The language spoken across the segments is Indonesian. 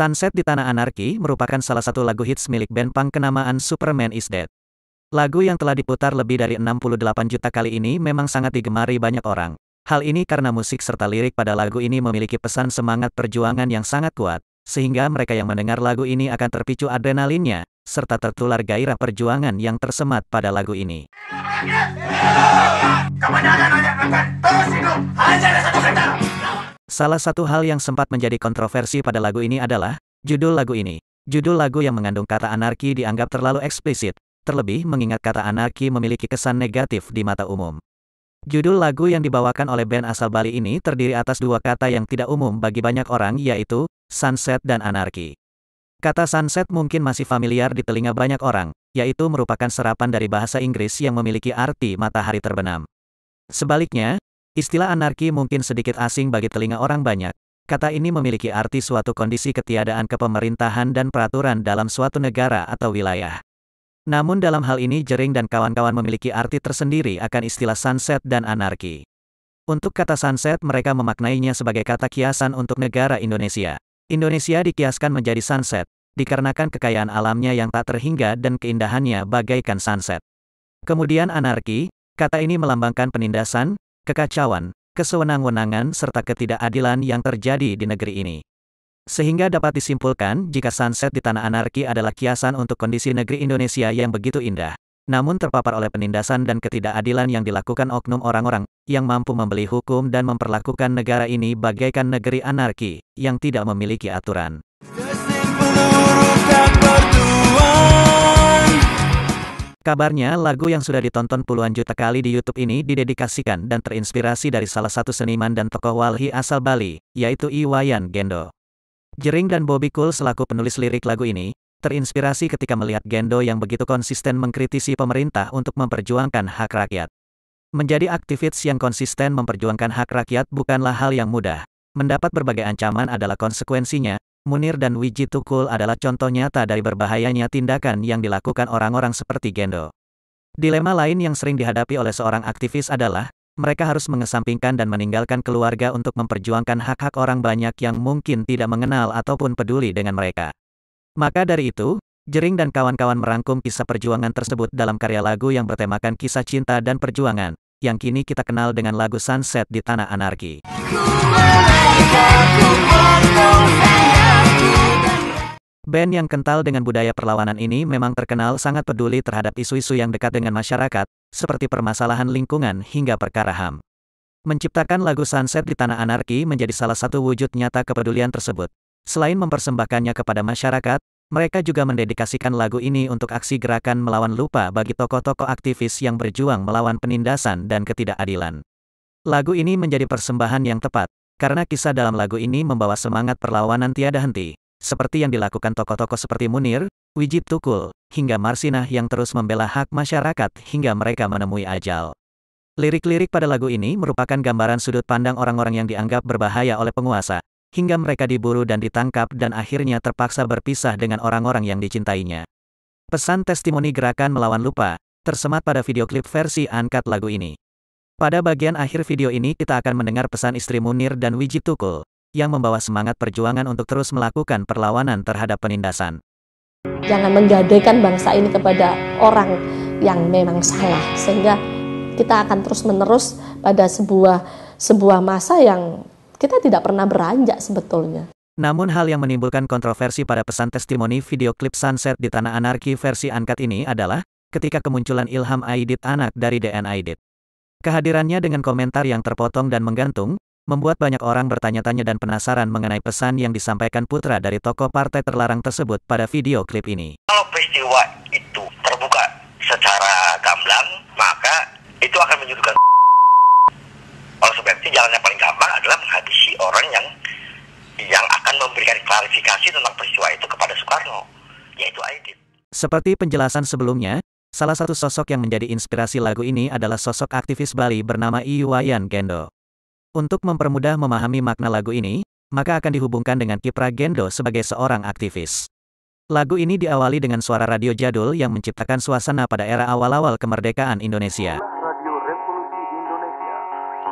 Sunset di Tanah Anarki merupakan salah satu lagu hits milik band punk kenamaan Superman is Dead. Lagu yang telah diputar lebih dari 68 juta kali ini memang sangat digemari banyak orang. Hal ini karena musik serta lirik pada lagu ini memiliki pesan semangat perjuangan yang sangat kuat, sehingga mereka yang mendengar lagu ini akan terpicu adrenalinnya, serta tertular gairah perjuangan yang tersemat pada lagu ini. Salah satu hal yang sempat menjadi kontroversi pada lagu ini adalah judul lagu ini. Judul lagu yang mengandung kata anarki dianggap terlalu eksplisit, terlebih mengingat kata anarki memiliki kesan negatif di mata umum. Judul lagu yang dibawakan oleh band asal Bali ini terdiri atas dua kata yang tidak umum bagi banyak orang, yaitu sunset dan anarki. Kata sunset mungkin masih familiar di telinga banyak orang, yaitu merupakan serapan dari bahasa Inggris yang memiliki arti matahari terbenam. Sebaliknya, istilah anarki mungkin sedikit asing bagi telinga orang banyak. Kata ini memiliki arti suatu kondisi ketiadaan kepemerintahan dan peraturan dalam suatu negara atau wilayah. Namun dalam hal ini Jering dan kawan-kawan memiliki arti tersendiri akan istilah sunset dan anarki. Untuk kata sunset mereka memaknainya sebagai kata kiasan untuk negara Indonesia. Indonesia dikiaskan menjadi sunset, dikarenakan kekayaan alamnya yang tak terhingga dan keindahannya bagaikan sunset. Kemudian anarki, kata ini melambangkan penindasan, kekacauan, kesewenang-wenangan serta ketidakadilan yang terjadi di negeri ini. Sehingga dapat disimpulkan jika sunset di Tanah Anarki adalah kiasan untuk kondisi negeri Indonesia yang begitu indah, namun terpapar oleh penindasan dan ketidakadilan yang dilakukan oknum orang-orang yang mampu membeli hukum dan memperlakukan negara ini bagaikan negeri anarki yang tidak memiliki aturan. Kabarnya, lagu yang sudah ditonton puluhan juta kali di YouTube ini didedikasikan dan terinspirasi dari salah satu seniman dan tokoh walhi asal Bali, yaitu Iwayan Gendo. Jering dan Bobby Cool selaku penulis lirik lagu ini, terinspirasi ketika melihat Gendo yang begitu konsisten mengkritisi pemerintah untuk memperjuangkan hak rakyat. Menjadi aktivis yang konsisten memperjuangkan hak rakyat bukanlah hal yang mudah. Mendapat berbagai ancaman adalah konsekuensinya. Munir dan Wiji Tukul adalah contoh nyata dari berbahayanya tindakan yang dilakukan orang-orang seperti Gendo. Dilema lain yang sering dihadapi oleh seorang aktivis adalah, mereka harus mengesampingkan dan meninggalkan keluarga untuk memperjuangkan hak-hak orang banyak yang mungkin tidak mengenal ataupun peduli dengan mereka. Maka dari itu, Jering dan kawan-kawan merangkum kisah perjuangan tersebut dalam karya lagu yang bertemakan kisah cinta dan perjuangan, yang kini kita kenal dengan lagu Sunset di Tanah Anarki. Band yang kental dengan budaya perlawanan ini memang terkenal sangat peduli terhadap isu-isu yang dekat dengan masyarakat, seperti permasalahan lingkungan hingga perkara HAM. Menciptakan lagu Sunset di Tanah Anarki menjadi salah satu wujud nyata kepedulian tersebut. Selain mempersembahkannya kepada masyarakat, mereka juga mendedikasikan lagu ini untuk aksi gerakan melawan lupa bagi tokoh-tokoh aktivis yang berjuang melawan penindasan dan ketidakadilan. Lagu ini menjadi persembahan yang tepat, karena kisah dalam lagu ini membawa semangat perlawanan tiada henti, seperti yang dilakukan tokoh-tokoh seperti Munir, Wiji Tukul, hingga Marsinah yang terus membela hak masyarakat hingga mereka menemui ajal. Lirik-lirik pada lagu ini merupakan gambaran sudut pandang orang-orang yang dianggap berbahaya oleh penguasa, hingga mereka diburu dan ditangkap dan akhirnya terpaksa berpisah dengan orang-orang yang dicintainya. Pesan testimoni gerakan melawan lupa, tersemat pada video klip versi uncut lagu ini. Pada bagian akhir video ini kita akan mendengar pesan istri Munir dan Wiji Tukul, yang membawa semangat perjuangan untuk terus melakukan perlawanan terhadap penindasan. Jangan menggadaikan bangsa ini kepada orang yang memang salah, sehingga kita akan terus-menerus pada sebuah masa yang kita tidak pernah beranjak sebetulnya. Namun hal yang menimbulkan kontroversi pada pesan testimoni video klip Sunset di Tanah Anarki versi uncut ini adalah, ketika kemunculan Ilham Aidit anak dari DN Aidit. Kehadirannya dengan komentar yang terpotong dan menggantung, membuat banyak orang bertanya-tanya dan penasaran mengenai pesan yang disampaikan putra dari tokoh partai terlarang tersebut pada video klip ini. Kalau peristiwa itu terbuka secara gamblang, maka itu akan menyudutkan. Oleh sebab itu jalan yang paling gampang adalah menghabisi orang yang akan memberikan klarifikasi tentang peristiwa itu kepada Soekarno, yaitu Aidit. Seperti penjelasan sebelumnya, salah satu sosok yang menjadi inspirasi lagu ini adalah sosok aktivis Bali bernama Iwayan Gendo. Untuk mempermudah memahami makna lagu ini, maka akan dihubungkan dengan kiprah Gendo sebagai seorang aktivis. Lagu ini diawali dengan suara radio jadul yang menciptakan suasana pada era awal-awal kemerdekaan Indonesia. Radio Revolusi Indonesia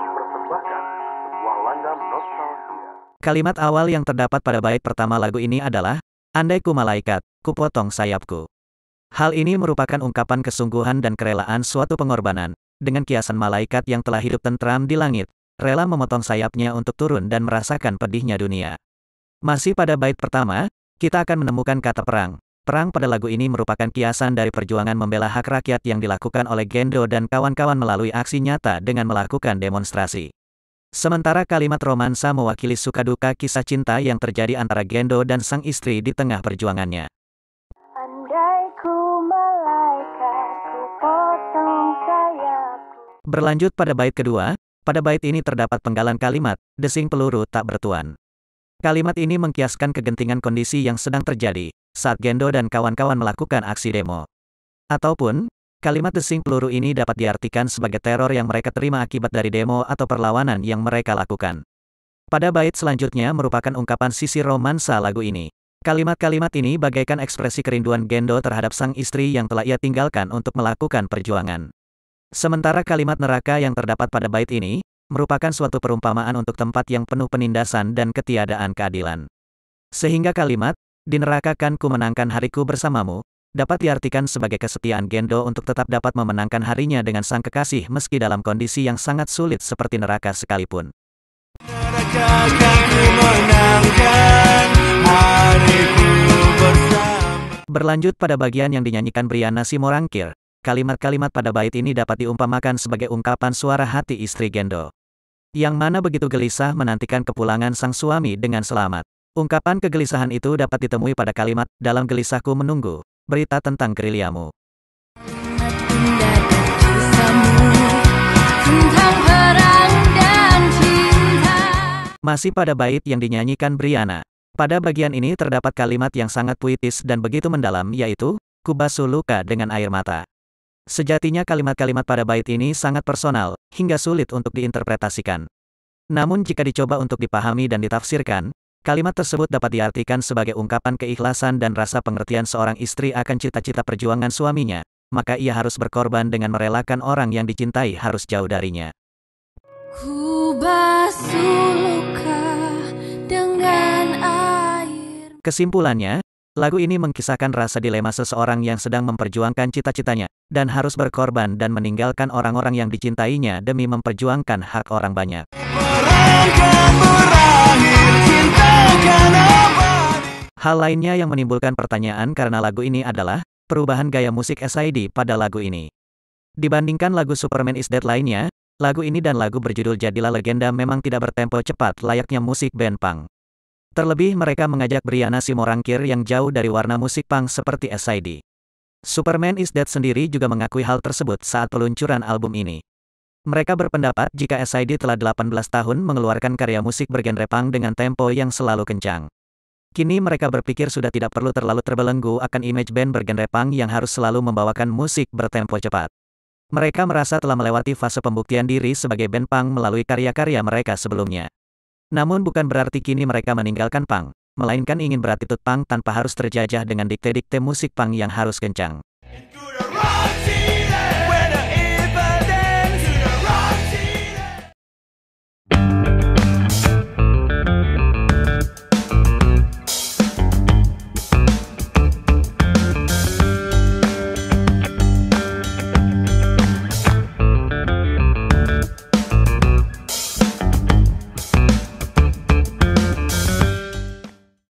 mempersembahkan sebuah langgam nostalgia. Kalimat awal yang terdapat pada bait pertama lagu ini adalah, "Andai ku malaikat, ku potong sayapku." Hal ini merupakan ungkapan kesungguhan dan kerelaan suatu pengorbanan, dengan kiasan malaikat yang telah hidup tentram di langit, rela memotong sayapnya untuk turun dan merasakan pedihnya dunia. Masih pada bait pertama, kita akan menemukan kata perang. Perang pada lagu ini merupakan kiasan dari perjuangan membela hak rakyat yang dilakukan oleh Gendo dan kawan-kawan melalui aksi nyata dengan melakukan demonstrasi. Sementara kalimat romansa mewakili suka-duka kisah cinta yang terjadi antara Gendo dan sang istri di tengah perjuangannya. Andai ku malaikat, ku potong sayapku. Berlanjut pada bait kedua, pada bait ini terdapat penggalan kalimat, desing peluru tak bertuan. Kalimat ini mengkiaskan kegentingan kondisi yang sedang terjadi, saat Gendo dan kawan-kawan melakukan aksi demo. Ataupun, kalimat desing peluru ini dapat diartikan sebagai teror yang mereka terima akibat dari demo atau perlawanan yang mereka lakukan. Pada bait selanjutnya merupakan ungkapan sisi romansa lagu ini. Kalimat-kalimat ini bagaikan ekspresi kerinduan Gendo terhadap sang istri yang telah ia tinggalkan untuk melakukan perjuangan. Sementara kalimat neraka yang terdapat pada bait ini, merupakan suatu perumpamaan untuk tempat yang penuh penindasan dan ketiadaan keadilan. Sehingga kalimat, "Di neraka kan ku menangkan hariku bersamamu," dapat diartikan sebagai kesetiaan Gendo untuk tetap dapat memenangkan harinya dengan sang kekasih meski dalam kondisi yang sangat sulit seperti neraka sekalipun. Neraka kan ku menangkan hariku bersama. Berlanjut pada bagian yang dinyanyikan Briana Simorangkir, kalimat-kalimat pada bait ini dapat diumpamakan sebagai ungkapan suara hati istri Gendo, yang mana begitu gelisah menantikan kepulangan sang suami dengan selamat. Ungkapan kegelisahan itu dapat ditemui pada kalimat, "Dalam gelisahku menunggu berita tentang gerilyamu." Masih pada bait yang dinyanyikan Briana, pada bagian ini terdapat kalimat yang sangat puitis dan begitu mendalam, yaitu, "Ku basuh luka dengan air mata." Sejatinya kalimat-kalimat pada bait ini sangat personal, hingga sulit untuk diinterpretasikan. Namun jika dicoba untuk dipahami dan ditafsirkan, kalimat tersebut dapat diartikan sebagai ungkapan keikhlasan dan rasa pengertian seorang istri akan cita-cita perjuangan suaminya, maka ia harus berkorban dengan merelakan orang yang dicintai harus jauh darinya. Ku basuh luka dengan air. Kesimpulannya, lagu ini mengkisahkan rasa dilema seseorang yang sedang memperjuangkan cita-citanya, dan harus berkorban dan meninggalkan orang-orang yang dicintainya demi memperjuangkan hak orang banyak. Perang kan berakhir, cinta kan abadi. Hal lainnya yang menimbulkan pertanyaan karena lagu ini adalah, perubahan gaya musik SID pada lagu ini. Dibandingkan lagu Superman Is Dead lainnya, lagu ini dan lagu berjudul Jadilah Legenda memang tidak bertempo cepat layaknya musik band punk. Terlebih mereka mengajak Briana Simorangkir yang jauh dari warna musik punk seperti SID. Superman Is Dead sendiri juga mengakui hal tersebut saat peluncuran album ini. Mereka berpendapat jika SID telah 18 tahun mengeluarkan karya musik bergenre punk dengan tempo yang selalu kencang. Kini mereka berpikir sudah tidak perlu terlalu terbelenggu akan image band bergenre punk yang harus selalu membawakan musik bertempo cepat. Mereka merasa telah melewati fase pembuktian diri sebagai band punk melalui karya-karya mereka sebelumnya. Namun bukan berarti kini mereka meninggalkan punk, melainkan ingin beratitude punk tanpa harus terjajah dengan dikte-dikte musik punk yang harus kencang.